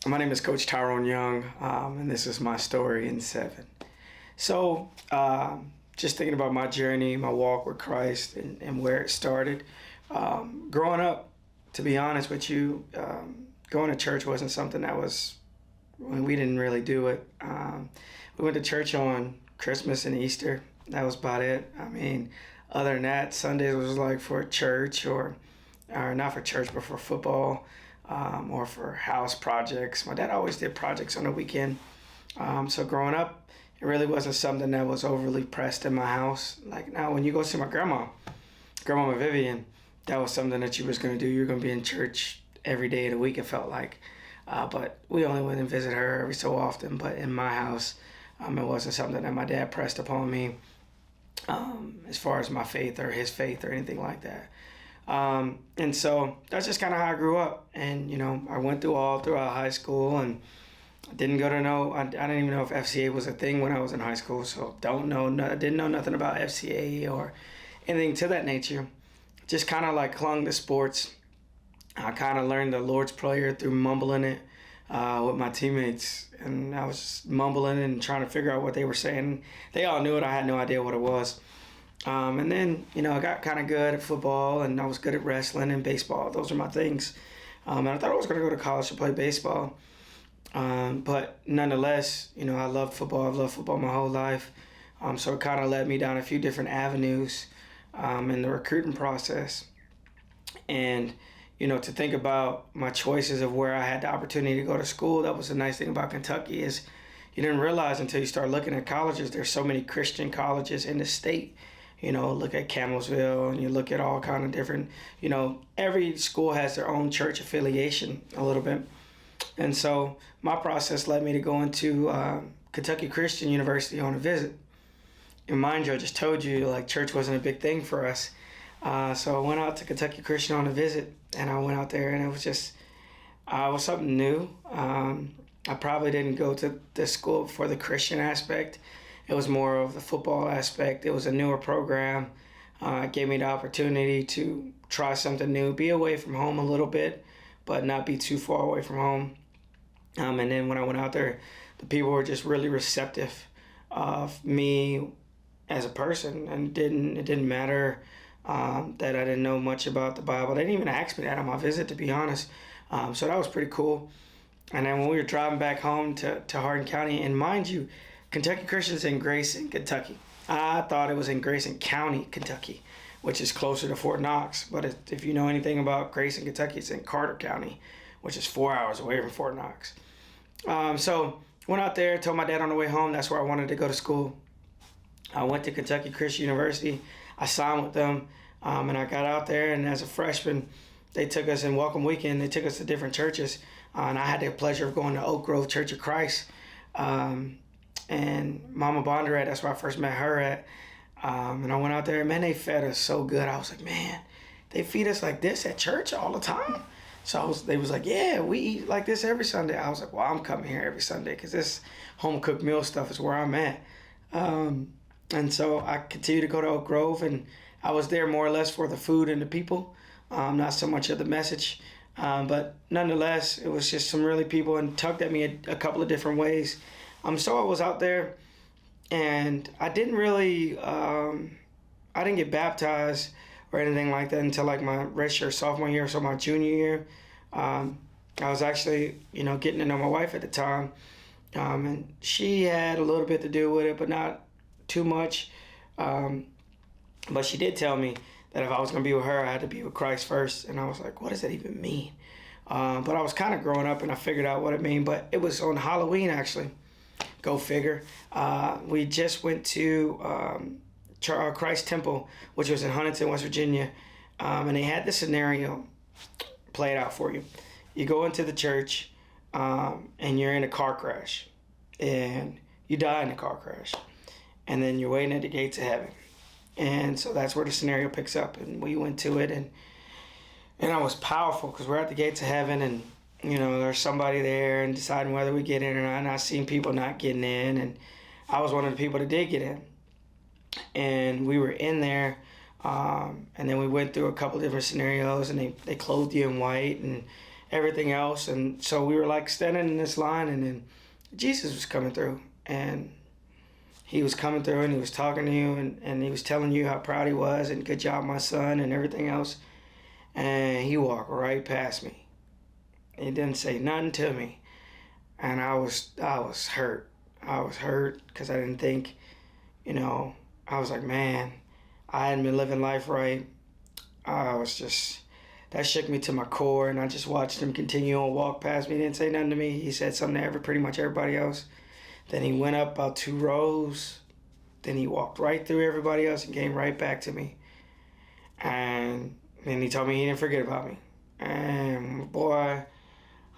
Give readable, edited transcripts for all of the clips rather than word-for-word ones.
My name is Coach Tyrone Young, and this is my story in NSEVEN. So, just thinking about my journey, my walk with Christ, and where it started. Growing up, to be honest with you, going to church wasn't something that was, we didn't really do it. We went to church on Christmas and Easter. That was about it. I mean, other than that, Sundays was like for church or not for church, but for football. Or for house projects. My dad always did projects on the weekend. So growing up, it really wasn't something that was overly pressed in my house. Like now, when you go see my grandma Vivian, that was something that you was going to do. You're going to be in church every day of the week, it felt like. But we only went and visit her every so often. But in my house, it wasn't something that my dad pressed upon me as far as my faith or his faith or anything like that. And so that's just kind of how I grew up. And, you know, I went throughout high school and didn't go to I didn't even know if FCA was a thing when I was in high school. So didn't know nothing about FCA or anything to that nature. Just kind of like clung to sports. I kind of learned the Lord's Prayer through mumbling it with my teammates. And I was just mumbling and trying to figure out what they were saying. They all knew it. I had no idea what it was. And then, you know, I got kind of good at football, and I was good at wrestling and baseball. Those are my things. And I thought I was going to go to college to play baseball. But nonetheless, you know, I loved football. I've loved football my whole life. So it kind of led me down a few different avenues in the recruiting process. And, you know, to think about my choices of where I had the opportunity to go to school, that was the nice thing about Kentucky is you didn't realize until you start looking at colleges, there's so many Christian colleges in the state. You know, look at Campbellsville, and you look at all kind of different, you know, every school has their own church affiliation a little bit. And so my process led me to go into Kentucky Christian University on a visit. And mind you, I just told you, like, church wasn't a big thing for us. So I went out to Kentucky Christian on a visit, and I went out there, and it was just, it was something new. I probably didn't go to the school for the Christian aspect. It was more of the football aspect. It was a newer program. It gave me the opportunity to try something new, be away from home a little bit, but not be too far away from home. And then when I went out there, the people were just really receptive of me as a person, and it didn't matter that I didn't know much about the Bible. They didn't even ask me that on my visit, to be honest. So that was pretty cool. And then when we were driving back home to Hardin County, and mind you, Kentucky Christian's in Grayson, Kentucky. I thought it was in Grayson County, Kentucky, which is closer to Fort Knox. But if you know anything about Grayson, Kentucky, it's in Carter County, which is 4 hours away from Fort Knox. So went out there, told my dad on the way home that's where I wanted to go to school. I went to Kentucky Christian University. I signed with them, and I got out there. And as a freshman, they took us in Welcome Weekend. They took us to different churches, and I had the pleasure of going to Oak Grove Church of Christ. And Mama Bondurette, that's where I first met her at. And I went out there, man, they fed us so good. I was like, man, they feed us like this at church all the time? So they was like, yeah, we eat like this every Sunday. I was like, well, I'm coming here every Sunday because this home-cooked meal stuff is where I'm at. And so I continued to go to Oak Grove, and I was there more or less for the food and the people, not so much of the message. But nonetheless, it was just some really people, and tugged at me a couple of different ways. So I was out there, and I didn't really, I didn't get baptized or anything like that until like my redshirt sophomore year, so my junior year. I was actually, you know, getting to know my wife at the time, and she had a little bit to do with it, but not too much. But she did tell me that if I was going to be with her, I had to be with Christ first, and I was like, what does that even mean? But I was kind of growing up, and I figured out what it mean, but it was on Halloween, actually. Go figure. We just went to Christ Temple, which was in Huntington, West Virginia, and they had this scenario played out for you. You go into the church, and you're in a car crash, and you die in a car crash, and then you're waiting at the gates of heaven. And so that's where the scenario picks up, and we went to it, and it was powerful because we're at the gates of heaven, and you know, there's somebody there and deciding whether we get in or not. And I've seen people not getting in, and I was one of the people that did get in. And we were in there, and then we went through a couple different scenarios, and they clothed you in white, and everything else. And so we were like standing in this line, and then Jesus was coming through, and he was coming through, and he was talking to you, and he was telling you how proud he was and good job, my son, and everything else. And he walked right past me. He didn't say nothing to me. And I was hurt. I was hurt because I didn't think, I was like, man, I hadn't been living life right. That shook me to my core, and I just watched him continue on, walk past me. He didn't say nothing to me. He said something to pretty much everybody else. Then he went up about 2 rows. Then he walked right through everybody else and came right back to me. And then he told me he didn't forget about me. And boy,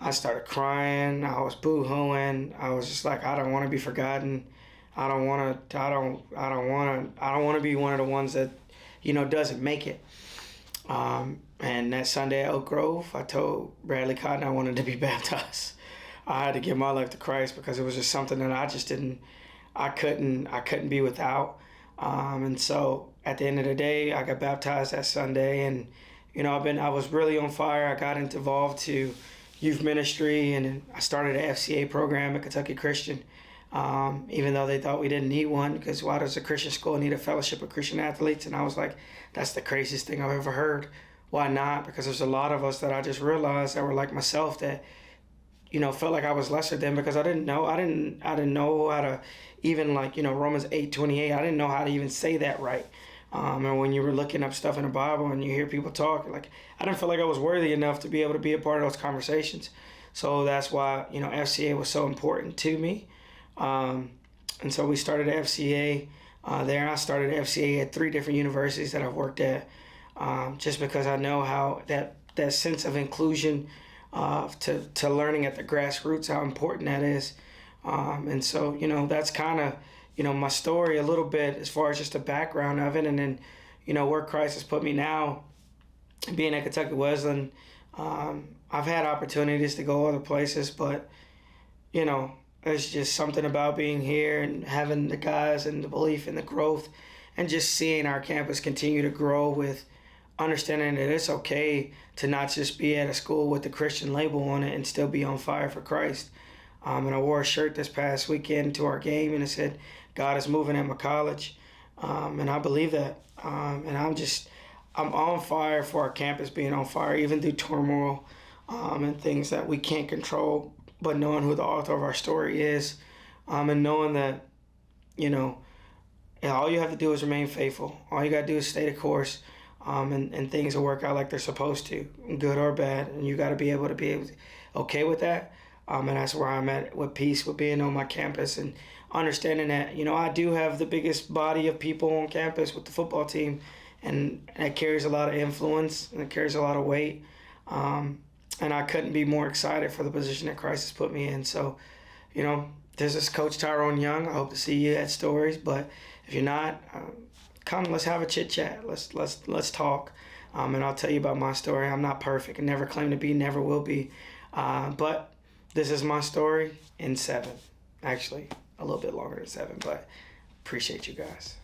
I started crying. I was boo-hooing. I was just like, I don't want to be forgotten. I don't want to be one of the ones that, doesn't make it. And that Sunday at Oak Grove, I told Bradley Cotton I wanted to be baptized. I had to give my life to Christ because it was just something that I couldn't be without. And so at the end of the day, I got baptized that Sunday, and I was really on fire. I got involved to youth ministry, and I started an FCA program at Kentucky Christian. Even though they thought we didn't need one, because why does a Christian school need a fellowship of Christian athletes? And I was like, that's the craziest thing I've ever heard. Why not? Because there's a lot of us that I just realized that were like myself that, felt like I was lesser than, because I didn't know how to even Romans 8:28. I didn't know how to even say that right. And when you were looking up stuff in the Bible and you hear people talk, I didn't feel like I was worthy enough to be able to be a part of those conversations. So that's why, FCA was so important to me. And so we started FCA there. I started FCA at 3 different universities that I've worked at, just because I know how that sense of inclusion, to learning at the grassroots, how important that is. And so, that's kind of, my story a little bit as far as just the background of it. And then, where Christ has put me now, being at Kentucky Wesleyan, I've had opportunities to go other places, but, there's just something about being here and having the guys and the belief in the growth, and just seeing our campus continue to grow with understanding that it's okay to not just be at a school with the Christian label on it and still be on fire for Christ. And I wore a shirt this past weekend to our game, and it said, God is moving at my college. And I believe that. And I'm on fire for our campus being on fire, even through turmoil and things that we can't control, but knowing who the author of our story is, and knowing that, all you have to do is remain faithful. All you got to do is stay the course, and things will work out like they're supposed to, good or bad. And you got to be okay with that. And that's where I'm at with peace, with being on my campus, and understanding that, I do have the biggest body of people on campus with the football team, and that carries a lot of influence, and it carries a lot of weight. And I couldn't be more excited for the position that Christ has put me in. So, this is Coach Tyrone Young. I hope to see you at Stories. But if you're not, come, let's have a chit chat. Let's talk. And I'll tell you about my story. I'm not perfect. I never claim to be, never will be. But this is my story in 7. Actually, a little bit longer than 7. But appreciate you guys.